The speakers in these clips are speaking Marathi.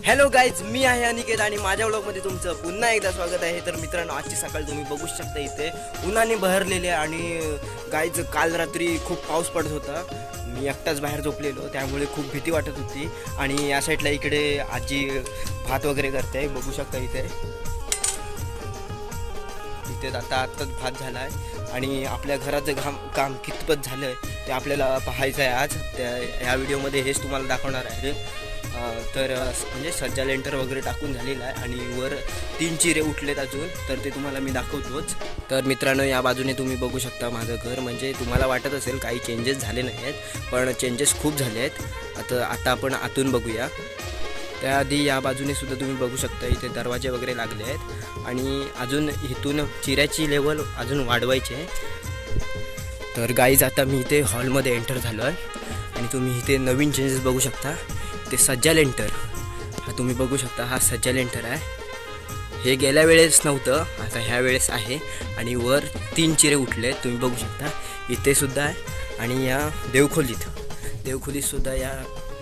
हॅलो गाईज, मी आहे अनिकेत आणि माझ्या व्लॉगमध्ये तुमचं पुन्हा एकदा स्वागत आहे. तर मित्रांनो, आजची सकाळ तुम्ही बघू शकता इथे उन्हाने बहरलेले आणि गाईज काल रात्री खूप पाऊस पडत होता. मी एकटाच बाहेर झोपलेलो, त्यामुळे खूप भीती वाटत होती. आणि या साईडला इकडे आजी भात वगैरे करते, बघू शकता इथे आत्ताच भात झाला आहे. आणि आपल्या घराचं काम कितपत झालं आहे ते आपल्याला पाहायचं आहे आज. ह्या व्हिडिओमध्ये हेच तुम्हाला दाखवणार आहे. तर म्हणजे सज्जा लेंटर वगैरे टाकून झालेला आहे आणि वर 3 चिरे उठलेत अजून, तर ते तुम्हाला मी दाखवतोच. तर मित्रांनो, या बाजूने तुम्ही बघू शकता माझं घर. म्हणजे तुम्हाला वाटत असेल काही चेंजेस झाले नाही आहेत, पण चेंजेस खूप झाले आहेत. आता आपण आतून बघूया. त्याआधी या बाजूने सुद्धा तुम्ही बघू शकता इथे दरवाजे वगैरे लागले आहेत आणि अजून इथून चिऱ्याची लेवल अजून वाढवायची आहे. तर गाईज, आता मी इथे हॉलमध्ये एंटर झालो आहे आणि तुम्ही इथे नवीन चेंजेस बघू शकता. ते सज्जा लेंटर हा तुम्ही बघू शकता, हा सज्जा लेंटर आहे. हे गेल्या वेळेस नव्हतं, आता ह्या वेळेस आहे. आणि वर 3 चिरे उठले तुम्ही बघू शकता, इथे सुद्धा आहे. आणि या देवखोलीतसुद्धा या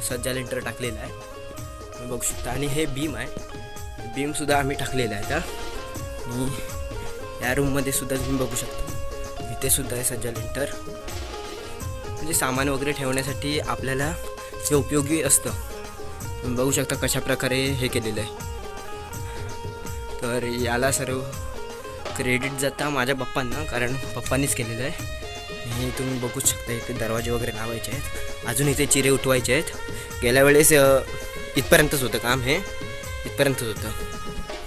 सज्जा लेंटर टाकलेला आहे तुम्ही बघू शकता. आणि हे बीम आहे, बीमसुद्धा आम्ही टाकलेलं आहे. आता आणि या रूममध्ये सुद्धा तुम्ही बघू शकता, इथे सुद्धा आहे सज्जा लेंटर. म्हणजे सामान वगैरे ठेवण्यासाठी आपल्याला हे उपयोगी असतं. तुम्ही बघू शकता कशा प्रकारे हे केलेलं आहे. तर याला सर्व क्रेडिट जाता माझ्या पप्पांना, कारण पप्पांनीच केलेलं आहे. हे तुम्ही बघू शकता, इथे दरवाजे वगैरे लावायचे आहेत, अजून इथे चिरे उठवायचे आहेत. गेल्या वेळेस इथपर्यंतच होतं काम, हे इथपर्यंतच होतं.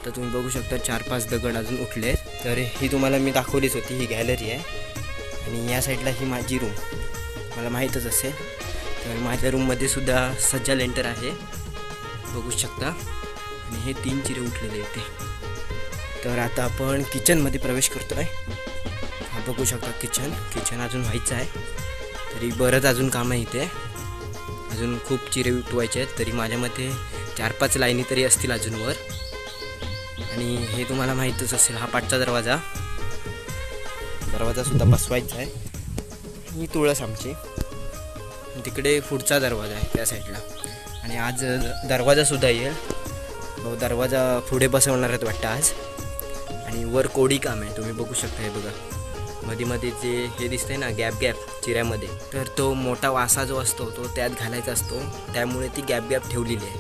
तर तुम्ही बघू शकता 4-5 दगड अजून उठले आहेत. तर ही तुम्हाला मी दाखवलीच होती, ही गॅलरी आहे. आणि या साईडला ही माझी रूम, मला माहीतच असेल. तर माझ्या रूममध्ये सुद्धा सज्जा लेंटर आहे बघू शकता. आणि हे 3 चिरे उठलेले इथे. तर आता आपण किचनमध्ये प्रवेश करतो आहे. हा बघू शकता किचन अजून व्हायचं आहे. तरी बरंच अजून काम आहे इथे, अजून खूप चिरे उठवायचे आहेत. तरी माझ्या मते 4-5 लाईनी तरी असतील अजून वर. आणि हे तुम्हाला माहीतच असेल, हा पाठचा दरवाजासुद्धा बसवायचा आहे. ही तुळस आमची, तिकडे पुढचा दरवाजा आहे त्या साईडला. आणि आज दरवाजासुद्धा येईल, दरवाजा पुढे बसवणार आहेत वाटतं आज. आणि वर कोडी काम आहे तुम्ही बघू शकता. हे बघा मध्ये जे हे दिसतंय ना गॅप चिऱ्यामध्ये, तर तो मोठा वासा जो असतो तो त्यात घालायचा असतो, त्यामुळे ती गॅप ठेवलेली आहे.